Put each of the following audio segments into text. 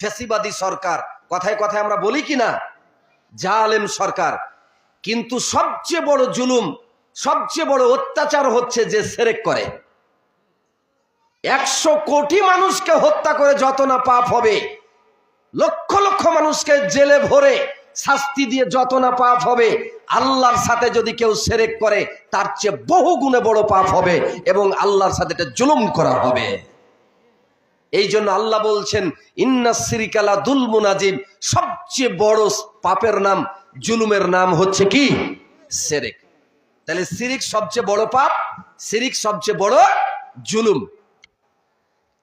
ফ্যাসিবাদী সরকার, কথায় কথায় আমরা বলি কিনা, জালেম সরকার। কিন্তু সবচেয়ে বড় জুলুম, সবচেয়ে বড় অত্যাচার হচ্ছে যে শিরক করে। 100 কোটি মানুষকে হত্যা করে যত না পাপ হবে, লক্ষ লক্ষ মানুষকে জেলে ভরে শাস্তি দিয়ে যত না পাপ হবে, আল্লাহর সাথে যদি কেউ শিরক করে তার চেয়ে বহু গুণে বড় পাপ হবে এবং আল্লাহর সাথে এটা জুলুম করা হবে। এই জন্য আল্লাহ বলছেন ইন্নাস শিরকা লা যুলমুন আযীম, সবচেয়ে বড় পাপের নাম, জুলুমের নাম হচ্ছে কি? শিরক। তাহলে শিরক সবচেয়ে বড় পাপ, শিরক সবচেয়ে বড় জুলুম।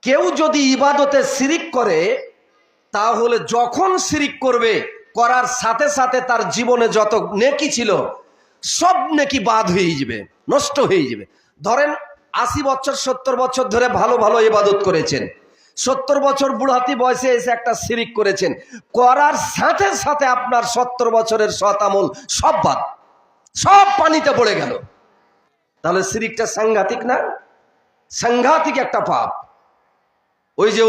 কেউ যদি ইবাদতে শিরক করে, তাহলে যখন শিরক করবে, করার সাথে সাথে তার জীবনে যত নেকি ছিল সব নেকি বাদ হয়ে যাবে, নষ্ট হয়ে যাবে। ধরেন 80 বছর 70 বছর ধরে ভালো ভালো ইবাদত করেছেন, 70 বছর বুড়াতি বয়সে এসে একটা শিরক করেছেন, করার সাথে সাথে আপনার 70 বছরের সৎ আমল সব বাদ, সব পানিতে পড়ে গেল। তাহলে শিরকটা সাংঘাতিক না? সাংঘাতিক একটা পাপ। ওই যে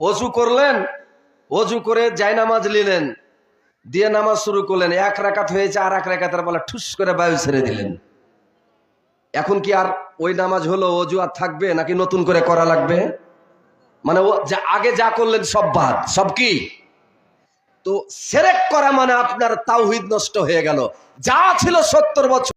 অজু করলেন, অজু করে জায়নামাজ নিলেন, দিয়ে নামাজ শুরু করলেন, 1 রাকাত হয়েছে, আর 1 রাকাতের বলা ঠুস করে বায়ু ছেড়ে দিলেন। এখন কি আর ওই নামাজ হলো, অজু আর থাকবে নাকি নতুন করে করা লাগবে? মানে ও যা আগে যা করলেন সব বাদ, সব কি? তো শিরক করা মানে আপনার তাওহীদ নষ্ট হয়ে গেল। যা ছিল 70 বছর